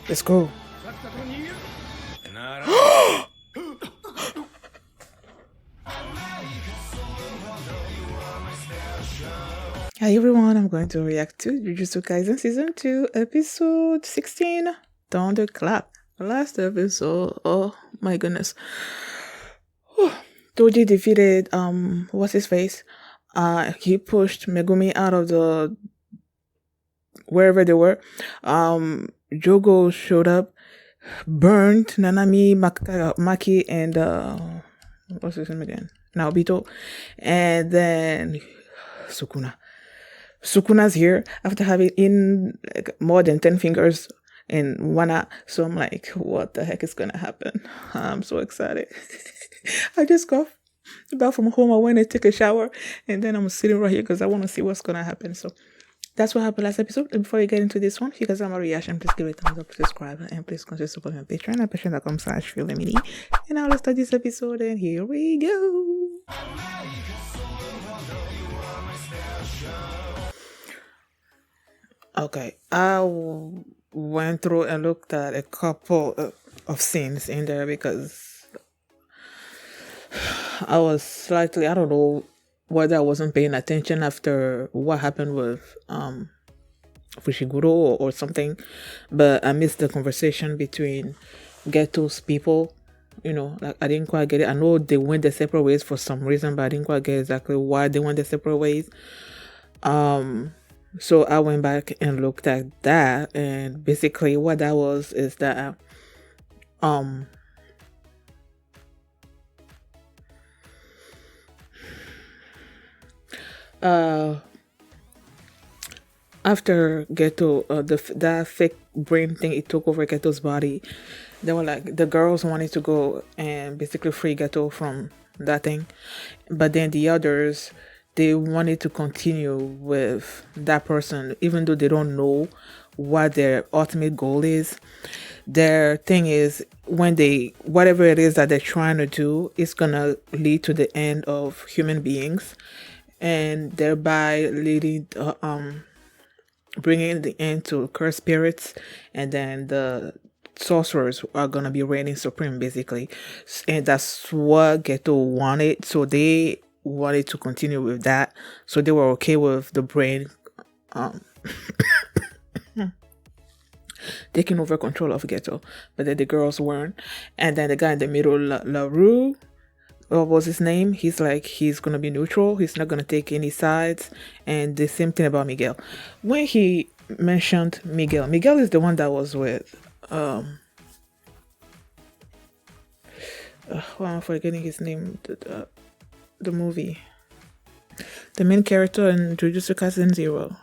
Let's go. Hi everyone, I'm going to react to Jujutsu Kaisen Season 2, Episode 16, Thunderclap. Last episode, oh my goodness. Toji defeated, what's his face? He pushed Megumi out of the, wherever they were. Jogo showed up, burned Nanami, Maki, and, what's his name again? Naobito. And then Sukuna's here after having eaten like more than 10 fingers in one eye. So I'm like, what the heck is gonna happen? I'm so excited. I just got back from home. I went and took a shower, and then I'm sitting right here because I want to see what's gonna happen. So that's what happened last episode. And before you get into this one, if you guys have a reaction, please give it a thumbs up, subscribe, and please consider supporting my Patreon at patreon.com/feelmini. And now let's start this episode, and here we go. Okay, I went through and looked at a couple of scenes in there because I was slightly, I don't know whether I wasn't paying attention after what happened with Fushiguro or something, but I missed the conversation between Geto's people. You know, like I didn't quite get it. I know they went their separate ways for some reason, but I didn't quite get exactly why they went their separate ways. So I went back and looked at that, and basically what that was is that after Geto, that fake brain thing, it took over Geto's body. They were like, the girls wanted to go and basically free Geto from that thing, but then the others, they wanted to continue with that person, even though they don't know what their ultimate goal is. Their thing is, when they, whatever it is that they're trying to do, it's gonna lead to the end of human beings, and thereby leading, bringing the end to cursed spirits, and then the sorcerers are gonna be reigning supreme, basically. And that's what Geto wanted, so they wanted to continue with that, so they were okay with the brain taking over control of Geto, but then the girls weren't. And then the guy in the middle, Larue, what was his name? He's like, he's gonna be neutral, he's not gonna take any sides. And the same thing about Miguel. When he mentioned Miguel is the one that was with well, I'm forgetting his name. The movie, the main character in Jujutsu Kaisen 0.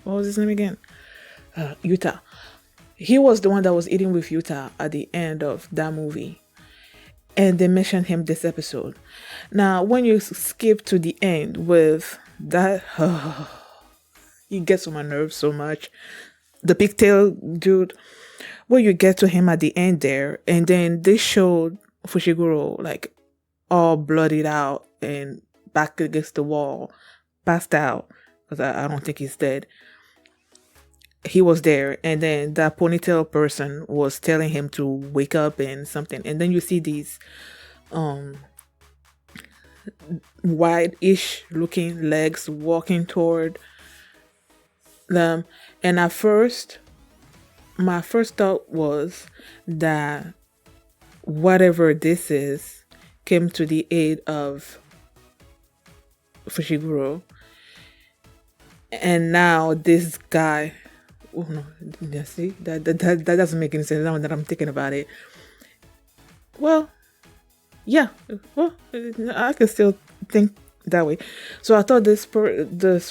What was his name again? Yuta. He was the one that was eating with Yuta at the end of that movie, and they mentioned him this episode. Now, when you skip to the end with that, he gets on my nerves so much. The pigtail dude. When you get to him at the end there, and then they showed Fushiguro like all bloodied out and back against the wall, passed out, because I don't think he's dead. He was there, and then that ponytail person was telling him to wake up and something, and then you see these wide-ish looking legs walking toward them. And at first, my first thought was that whatever this is came to the aid of Fushiguro, and now this guy, oh no, yeah, see, that doesn't make any sense now that I'm thinking about it. Well, yeah, well, I can still think that way. So I thought this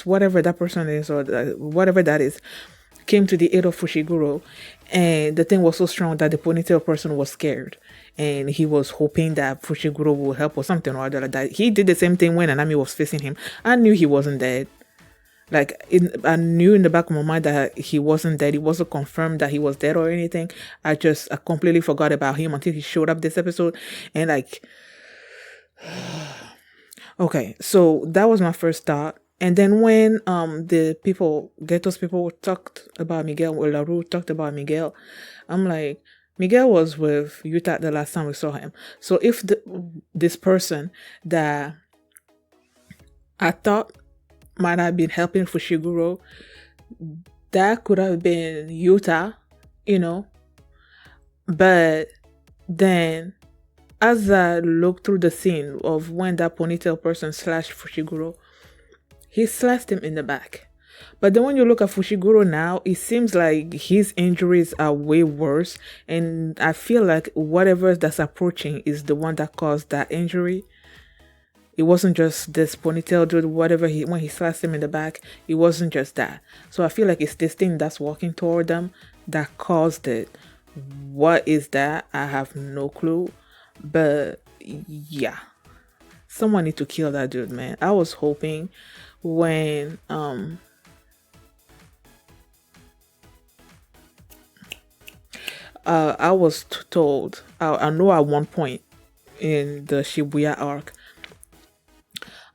whatever that person is, or whatever that is, came to the aid of Fushiguro, and the thing was so strong that the ponytail person was scared, and he was hoping that Fushiguro would help or something or other like that. He did the same thing when Nanami was facing him. I knew he wasn't dead. Like, I knew in the back of my mind that he wasn't dead. It wasn't confirmed that he was dead or anything. I completely forgot about him until he showed up this episode. And like, okay, so that was my first thought. And then when the people, Ghetto's people talked about Miguel, or Larue talked about Miguel, I'm like, Miguel was with Utah the last time we saw him. So if this person that I thought might have been helping Fushiguro, that could have been Utah, you know. But then as I look through the scene of when that ponytail person slashed Fushiguro, he slashed him in the back. But then when you look at Fushiguro now, it seems like his injuries are way worse. And I feel like whatever that's approaching is the one that caused that injury. It wasn't just this ponytail dude, when he slashed him in the back, it wasn't just that. So I feel like it's this thing that's walking toward them that caused it. What is that? I have no clue. But yeah. Someone need to kill that dude, man. I was hoping when I was told, I know at one point in the Shibuya arc,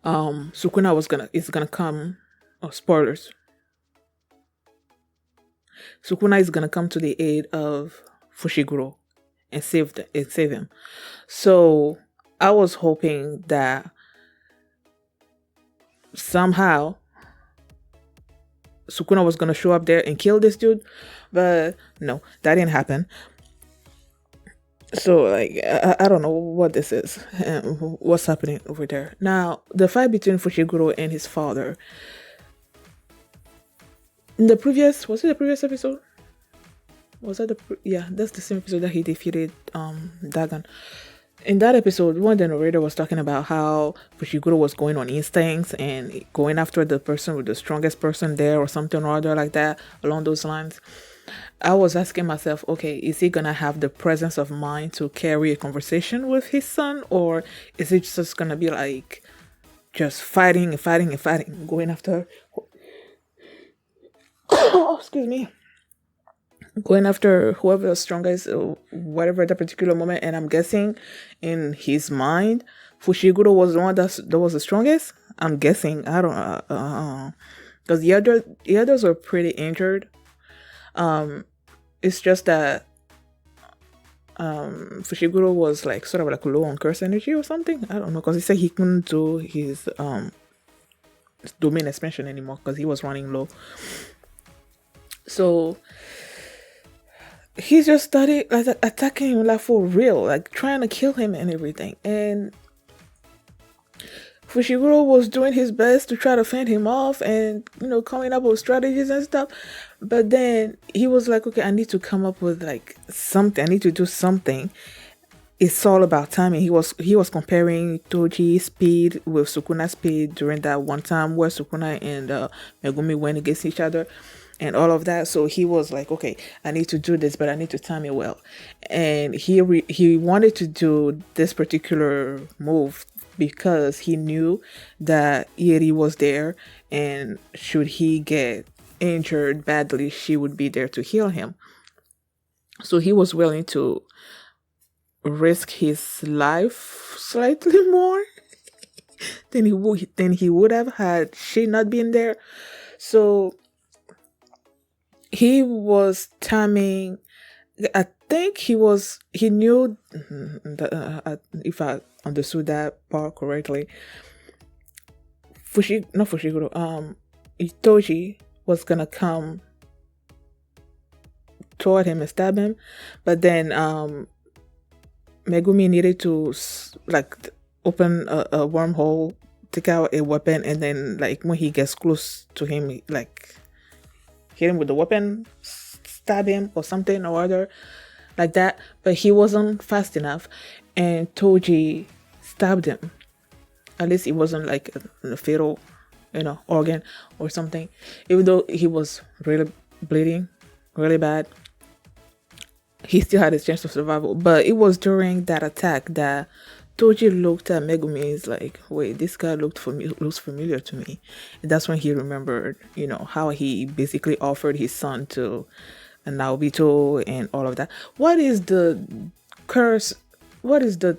Sukuna is gonna come. Oh, spoilers. Sukuna is gonna come to the aid of Fushiguro and save him. So I was hoping that somehow Sukuna was gonna show up there and kill this dude, but no, that didn't happen. So like I don't know what this is and what's happening over there. Now the fight between Fushiguro and his father. In the previous episode? Was that yeah, that's the same episode that he defeated Dagon. In that episode, one of the narrator was talking about how Fushiguro was going on instincts and going after the person with the strongest person there or something or other like that, along those lines. I was asking myself, okay, is he gonna have the presence of mind to carry a conversation with his son, or is it just gonna be like just fighting and fighting and fighting, going after oh, excuse me, going after whoever the strongest or whatever at that particular moment? And I'm guessing in his mind Fushiguro was the one that was the strongest. I'm guessing. I don't because the others were pretty injured. It's just that Fushiguro was like sort of like low on curse energy or something. I don't know, because he said he couldn't do his domain expansion anymore because he was running low. So he just started like attacking him like for real, like trying to kill him and everything. And Fushiguro was doing his best to try to fend him off and, coming up with strategies and stuff. But then he was like, okay, I need to come up with like something. I need to do something. It's all about timing. He was comparing Toji's speed with Sukuna's speed during that one time where Sukuna and Megumi went against each other and all of that. So he was like, okay, I need to do this, but I need to time it well. And he wanted to do this particular move because he knew that Iri was there, and should he get injured badly, she would be there to heal him. So he was willing to risk his life slightly more than he would have had she not been there. So he was timing. I think he knew that, if I understood that part correctly, Toji was gonna come toward him and stab him, but then Megumi needed to like open a wormhole, take out a weapon, and then like when he gets close to him, like hit him with the weapon, stab him or something or other like that. But he wasn't fast enough, and Toji stabbed him. At least it wasn't like a fatal, organ or something. Even though he was really bleeding, really bad, he still had his chance of survival. But it was during that attack that Toji looked at Megumi and is like, wait, this guy looks familiar to me. And that's when he remembered, how he basically offered his son to Naobito and all of that. What is the curse? What is the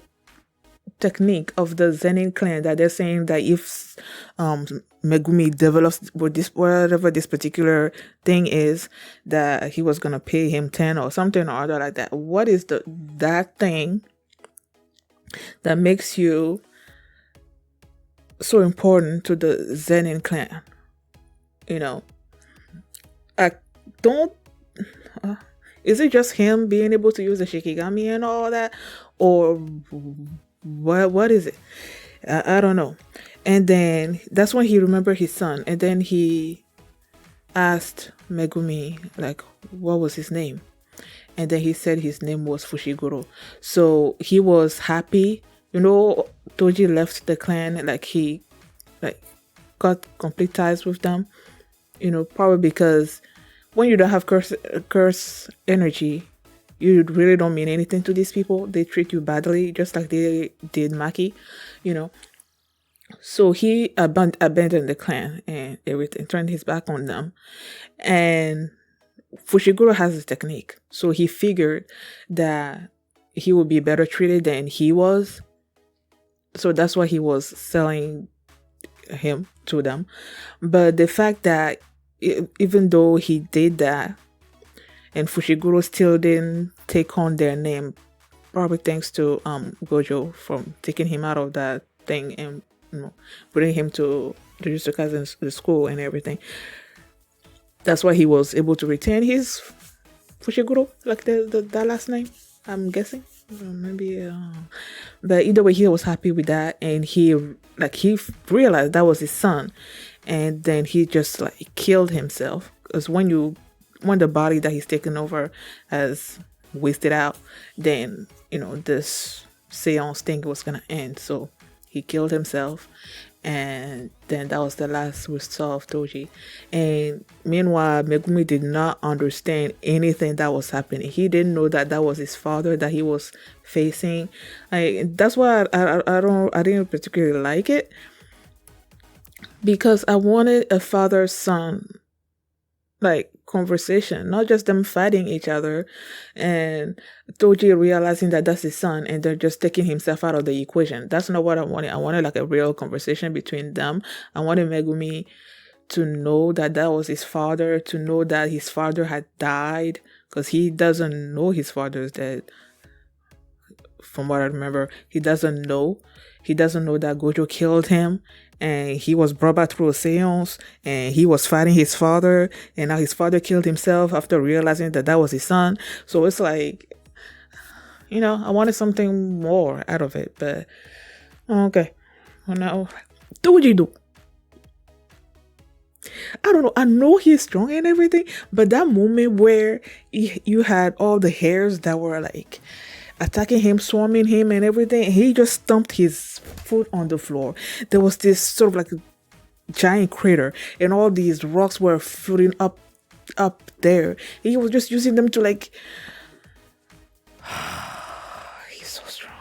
technique of the Zen'in clan that they're saying that if Megumi develops with this whatever this particular thing is, that he was gonna pay him 10 or something or other like that. What is that thing that makes you so important to the Zen'in clan? You know, I don't. Is it just him being able to use the Shikigami and all that, or what is it? I don't know. And then that's when he remembered his son, and then he asked Megumi like what was his name, and then he said his name was Fushiguro. So he was happy. Toji left the clan, like he like got complete ties with them. Probably because when you don't have curse energy, you really don't mean anything to these people. They treat you badly, just like they did Maki, So he abandoned the clan and everything, turned his back on them. And Fushiguro has a technique. So he figured that he would be better treated than he was. So that's why he was selling him to them. But the fact that even though he did that, and Fushiguro still didn't take on their name, probably thanks to Gojo from taking him out of that thing and bringing him to Jujutsu Kaisen the school and everything. That's why he was able to retain his Fushiguro, like that last name, I'm guessing. Maybe but either way, he was happy with that, and he realized that was his son, and then he just like killed himself, because when the body that he's taken over has wasted out, then this seance thing was gonna end. So he killed himself, and then that was the last we saw of Toji. And meanwhile, Megumi did not understand anything that was happening. He didn't know that was his father that he was facing. That's why I didn't particularly like it, because I wanted a father-son like conversation, not just them fighting each other and Toji realizing that that's his son and they're just taking himself out of the equation. That's not what I wanted. I wanted like a real conversation between them. I wanted Megumi to know that was his father, to know that his father had died, because he doesn't know his father is dead. From what I remember, he doesn't know that Gojo killed him, and he was brought back through a seance, and he was fighting his father, and now his father killed himself after realizing that was his son. So it's like, I wanted something more out of it, but okay. Well, now, Toji do. I don't know. I know he's strong and everything, but that moment where you had all the hairs that were like attacking him, swarming him and everything, he just stumped his foot on the floor. There was this sort of like a giant crater, and all these rocks were floating up there. He was just using them to like he's so strong.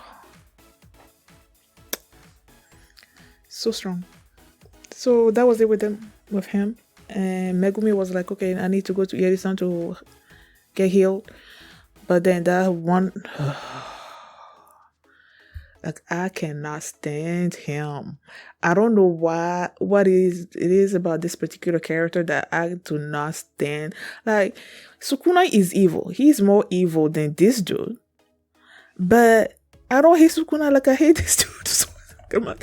So strong. So that was it with him. And Megumi was like, okay, I need to go to Yeri-san to get healed. But then that one, like, I cannot stand him. I don't know what it is about this particular character that I do not stand. Like, Sukuna is evil. He's more evil than this dude. But I don't hate Sukuna like I hate this dude. So, come on.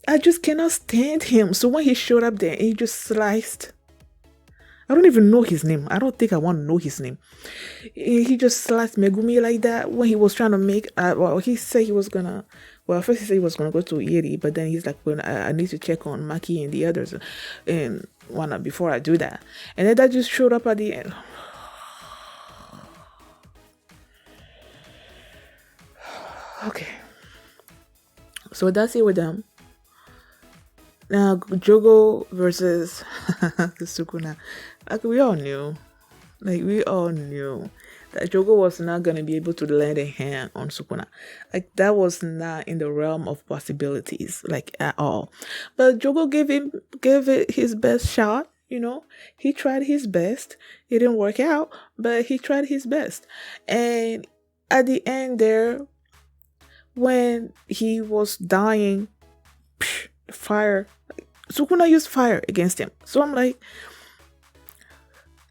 I just cannot stand him. So when he showed up there, he just sliced. I don't even know his name. I don't think I want to know his name. He just sliced Megumi like that when he was trying to make. He said he was gonna. Well, first he said he was gonna go to Iri, but then he's like, "Well, I need to check on Maki and the others, and whatnot before I do that." And then that just showed up at the end. Okay, so that's it with them. Now, Jogo versus Sukuna. Like, we all knew that Jogo was not going to be able to land a hand on Sukuna. Like, that was not in the realm of possibilities, like, at all. But Jogo gave it his best shot, He tried his best. It didn't work out, but he tried his best. And at the end there, when he was dying, fire. Sukuna used fire against him. So I'm like,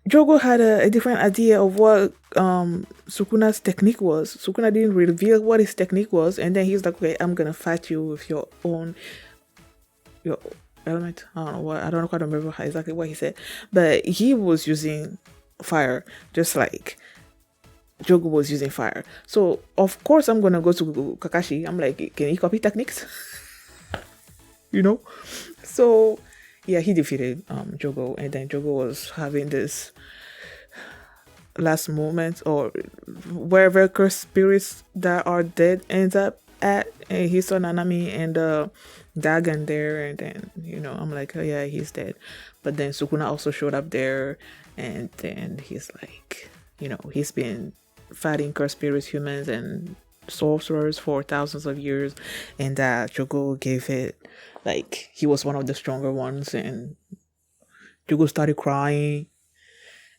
Jogo had a different idea of what Sukuna's technique was. Sukuna didn't reveal what his technique was, and then he's like, okay, I'm gonna fight you with your element. I don't quite remember exactly what he said, but he was using fire just like Jogo was using fire. So of course I'm gonna go to Kakashi. I'm like, can he copy techniques? So yeah, he defeated Jogo, and then Jogo was having this last moment, or wherever cursed spirits that are dead ends up at, and he saw Nanami and Dagon there, and then I'm like, oh yeah, he's dead. But then Sukuna also showed up there, and then he's like, he's been fighting cursed spirits, humans, and sorcerers for thousands of years, and that Jogo gave it, like, he was one of the stronger ones, and Jogo started crying,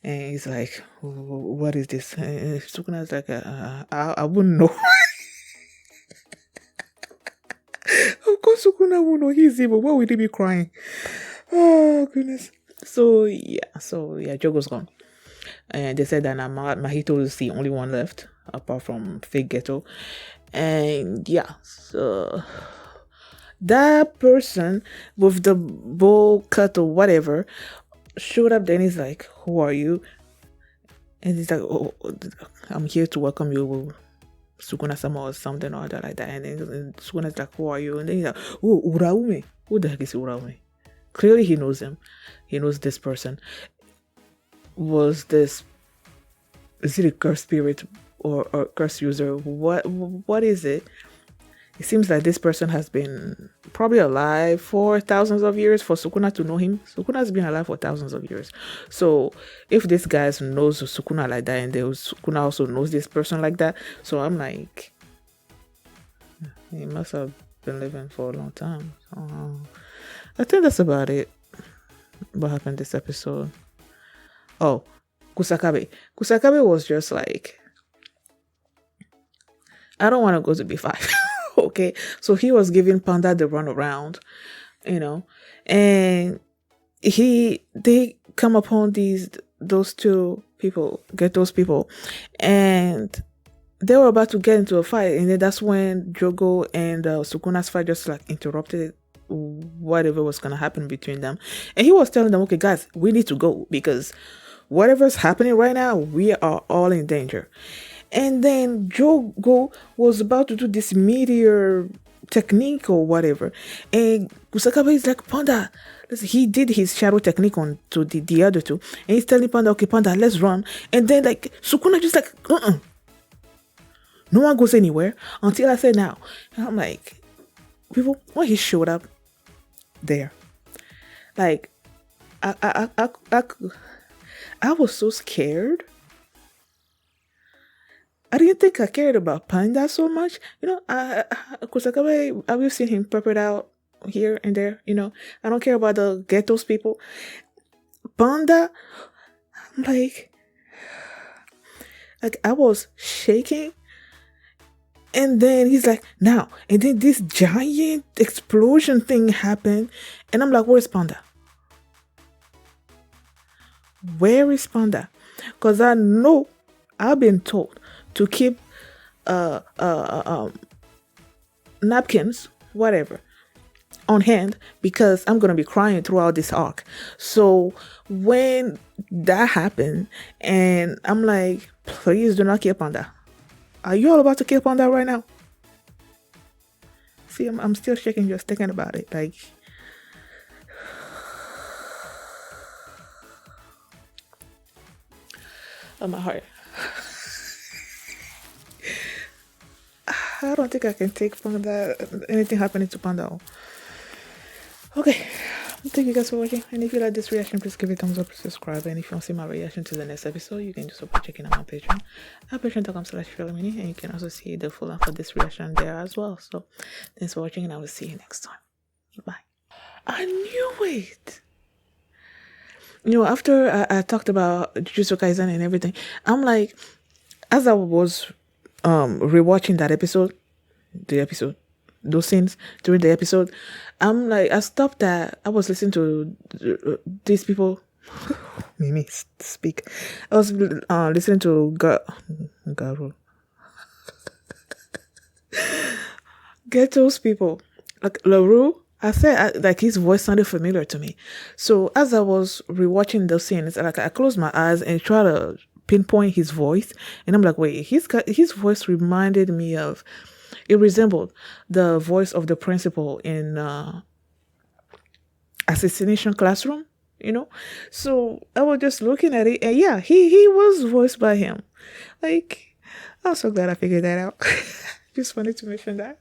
and he's like, what is this? And Sukuna's like, I wouldn't know. Of course Sukuna won't know, he's evil. Why would he be crying? Oh goodness. So yeah, Jogo's gone. And they said that now Mahito is the only one left, apart from fake Geto. And yeah, so that person with the bowl cut or whatever showed up. Then he's like, who are you? And he's like, oh, I'm here to welcome you, Sukuna-sama, or something or other like that. And then Sukuna's like, who are you? And then he's like, oh, Uraume. Who the heck is Uraume? Clearly he knows him. He knows this person. Is it a curse spirit or curse user? What is it? It seems like this person has been probably alive for thousands of years for Sukuna to know him. Sukuna has been alive for thousands of years. So if this guy knows Sukuna like that, and Sukuna also knows this person like that, so I'm like, he must have been living for a long time. So, I think that's about it. What happened this episode? Oh, Kusakabe. Kusakabe was just like, I don't want to go to B5. Okay, so he was giving Panda the runaround, and they come upon those two people, get those people, and they were about to get into a fight, and then that's when Jogo and Sukuna's fight just like interrupted whatever was gonna happen between them, and he was telling them, okay guys, we need to go because whatever's happening right now, we are all in danger. And then Jogo was about to do this meteor technique or whatever. And Kusakabe is like, Panda, listen, he did his shadow technique on to the other two. And he's telling Panda, okay, Panda, let's run. And then like Sukuna just like, no one goes anywhere until I say now. And I'm like, people, when he showed up there, like, I was so scared. I didn't think I cared about Panda so much. Kusakabe, we've seen him peppered out here and there. I don't care about the Ghetto's people. Panda, I'm like I was shaking. And then he's like, now. And then this giant explosion thing happened. And I'm like, where's Panda? Where is Panda? Because I know I've been told to keep napkins, whatever, on hand because I'm gonna be crying throughout this arc. So when that happened, and I'm like, please do not kill Panda. Are you all about to kill Panda right now? See, I'm still shaking just thinking about it. Like, oh my heart. I don't think I can take Panda, anything happening to Panda. Okay, thank you guys for watching. And if you like this reaction, please give it a thumbs up, subscribe. And if you want to see my reaction to the next episode, you can do so by checking out my Patreon at patreon.com/FreeLemini. And you can also see the full length for this reaction there as well. So thanks for watching, and I will see you next time. Bye. I knew it. After I talked about Jujutsu Kaisen and everything, I'm like, as I was rewatching that episode, the episode, those scenes during the episode. I'm like, I stopped that. I was listening to these people. Mimi, speak. I was listening to Garu. Geto's people. Like Larue, I said, like his voice sounded familiar to me. So as I was rewatching those scenes, like I closed my eyes and try to pinpoint his voice, and I'm like, wait, his voice reminded me of. It resembled the voice of the principal in Assassination Classroom, you know. So I was just looking at it, and yeah, he was voiced by him. Like, I'm so glad I figured that out. Just wanted to mention that.